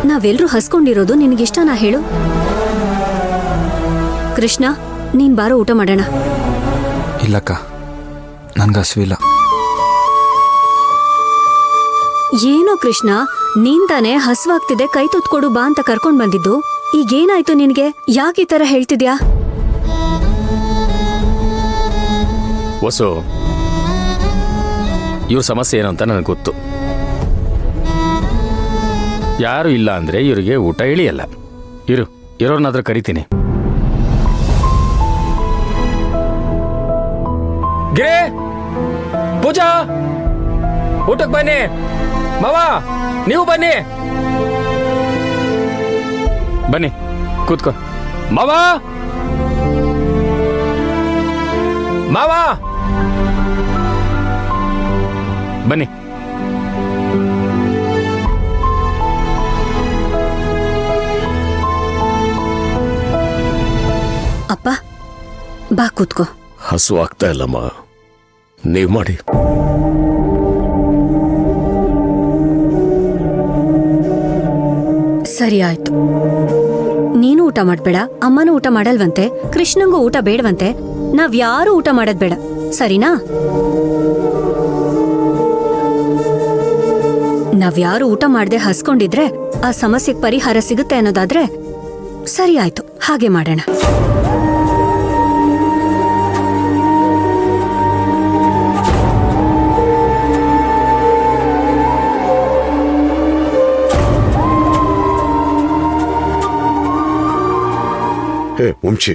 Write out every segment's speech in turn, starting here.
ನಾವೆಲ್ಲರೂ ಹಸ್ಕೊಂಡಿರೋದು ನಿನಗಿಷ್ಟನಾ ಹೇಳು? ಕೃಷ್ಣ, ನೀನ್ ಬಾರೋ ಊಟ ಮಾಡೋಣ. ಇಲ್ಲಕ್ಕ, ನನ್ಗೆ ಹಸಿವಿಲ್ಲ. ಏನೋ ಕೃಷ್ಣ, ನೀನ್ ತಾನೇ ಹಸುವಾಗ್ತಿದೆ ಕೈ ತುತ್ಕೊಡು ಬಾ ಅಂತ ಕರ್ಕೊಂಡ್ ಬಂದಿದ್ದು. ಈಗೇನಾಯ್ತು ನಿನ್ಗೆ? ಯಾಕೆ ಈ ತರ ಹೇಳ್ತಿದ್ಯಾ? ವಸು, ಇವ್ರ ಸಮಸ್ಯೆ ಏನು ಅಂತ ನನಗೆ ಗೊತ್ತು. ಯಾರು ಇಲ್ಲ ಅಂದ್ರೆ ಇವರಿಗೆ ಊಟ ಇಳಿಯಲ್ಲ. ಇರೋರ್ನಾದ್ರೂ ಕರಿತೀನಿ. ಗಿರೇ, ಪೂಜಾ, ಊಟಕ್ಕೆ ಬನ್ನಿ. ಮಾವ, ನೀವು ಬನ್ನಿ. ಬನ್ನಿ, ಕೂತ್ಕೋ. ಮಾವ, ಮಾವ, ಬನ್ನಿ. ಅಪ್ಪ, ಬಾ ಕೂತ್ಕೋ. ಹಸು ಆಗ್ತಾ ಇಲ್ಲಮ್ಮ, ನೀವ್ ಮಾಡಿ. ಸರಿ ಆಯ್ತು. ನೀನು ಊಟ ಮಾಡ್ಬೇಡ, ಅಮ್ಮನೂ ಊಟ ಮಾಡಲ್ವಂತೆ, ಕೃಷ್ಣಂಗೂ ಊಟ ಬೇಡವಂತೆ. ನಾವ್ಯಾರೂ ಊಟ ಮಾಡೋದ್ ಬೇಡ, ಸರಿನಾ? ನಾವ್ಯಾರು ಊಟ ಮಾಡದೆ ಹಸ್ಕೊಂಡಿದ್ರೆ ಆ ಸಮಸ್ಯೆಗೆ ಪರಿಹಾರ ಸಿಗುತ್ತೆ ಅನ್ನೋದಾದ್ರೆ ಸರಿ ಆಯ್ತು, ಹಾಗೆ ಮಾಡೋಣ. ಹೇ ವಂಶಿ,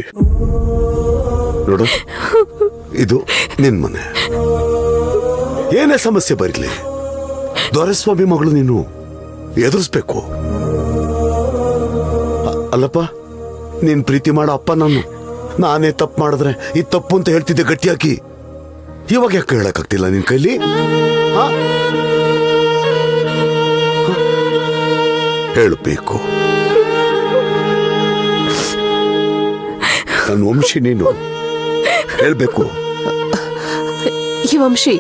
ನೋಡು, ಇದು ನಿನ್ ಮನೆ. ಏನೇ ಸಮಸ್ಯೆ ಬರಲಿ, ದೊರೆಸ್ವಾಮಿ ಮಗಳು ನೀನು ಎದುರಿಸ್ಬೇಕು. ಅಲ್ಲಪ್ಪ, ನೀನ್ ಪ್ರೀತಿ ಮಾಡೋ ಅಪ್ಪ ನಾನೇ ತಪ್ಪು ಮಾಡಿದ್ರೆ ಇದು ತಪ್ಪು ಅಂತ ಹೇಳ್ತಿದ್ದೆ ಗಟ್ಟಿಯಾಗಿ. ಇವಾಗ ಯಾಕೆ ಹೇಳಕ್ಕಾಗ್ತಿಲ್ಲ ನಿನ್ ಕೈಲಿ? ಹೇಳಬೇಕು. ನನ್ನ ವಂಶಿ, ನೀನು ಹೇಳ್ಬೇಕು. ಈ ವಂಶಿ,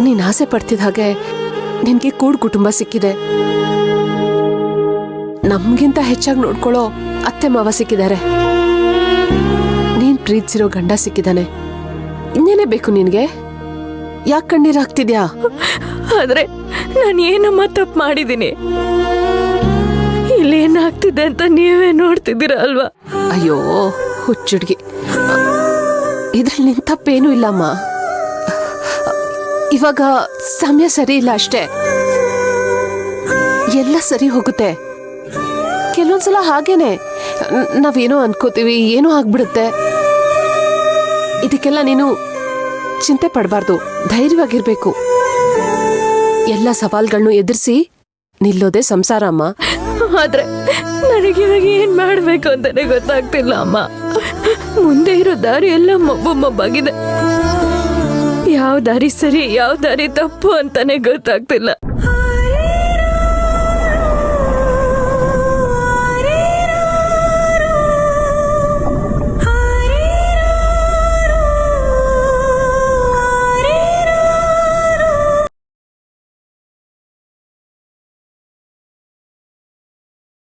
ನೀನ್ ಆಸೆ ಪಡ್ತಿದ್ದ ಹಾಗೆ ನಿನ್ಗೆ ಕೂಡ್ ಕುಟುಂಬ ಸಿಕ್ಕಿದೆ. ನಮ್ಗಿಂತ ಹೆಚ್ಚಾಗಿ ನೋಡ್ಕೊಳ್ಳೋ ಅತ್ತೆ ಮಾವ ಸಿಕ್ಕಿದ್ದಾರೆ. ನೀನ್ ಪ್ರೀತಿಸಿರೋ ಗಂಡ ಸಿಕ್ಕಿದಾನೆ. ಇನ್ನೇನೇ ಬೇಕು ನಿನ್ಗೆ? ಯಾಕೆ ಕಣ್ಣೀರ್ ಹಾಕ್ತಿದ್ಯಾ? ಆದ್ರೆ ನಾನು ಏನಮ್ಮ ತಪ್ಪು ಮಾಡಿದ್ದೀನಿ? ಇಲ್ಲಿ ಏನಾಗ್ತಿದೆ ಅಂತ ನೀವೇ ನೋಡ್ತಿದ್ದೀರ ಅಲ್ವಾ? ಅಯ್ಯೋ ಹುಚ್ಚುಡ್ಗಿ, ಇದ್ರಲ್ಲಿ ನಿನ್ ತಪ್ಪೇನೂ ಇಲ್ಲಮ್ಮ. ಇವಾಗ ಸಮಯ ಸರಿ ಇಲ್ಲ ಅಷ್ಟೇ, ಎಲ್ಲ ಸರಿ ಹೋಗುತ್ತೆ. ಕೆಲವೊಂದ್ಸಲ ಹಾಗೇನೆ ನಾವೇನೋ ಅನ್ಕೋತೀವಿ, ಏನೋ ಆಗ್ಬಿಡುತ್ತೆ. ಇದಕ್ಕೆಲ್ಲ ನೀನು ಚಿಂತೆ ಪಡಬಾರ್ದು, ಧೈರ್ಯವಾಗಿರ್ಬೇಕು. ಎಲ್ಲ ಸವಾಲ್ಗಳನ್ನು ಎದುರಿಸಿ ನಿಲ್ಲೋದೇ ಸಂಸಾರ ಅಮ್ಮ. ಆದ್ರೆ ನನಗಿವಾಗ ಏನ್ ಮಾಡ್ಬೇಕು ಅಂತಾನೆ ಗೊತ್ತಾಗ್ತಿಲ್ಲ ಅಮ್ಮ. ಮುಂದೆ ಇರೋ ದಾರಿ ಎಲ್ಲ ಮಬ್ಬಾಗಿದೆ. ಯಾವ ದಾರಿ ಸರಿ, ಯಾವ ದಾರಿ ತಪ್ಪು ಅಂತಾನೆ ಗೊತ್ತಾಗ್ತಿಲ್ಲ.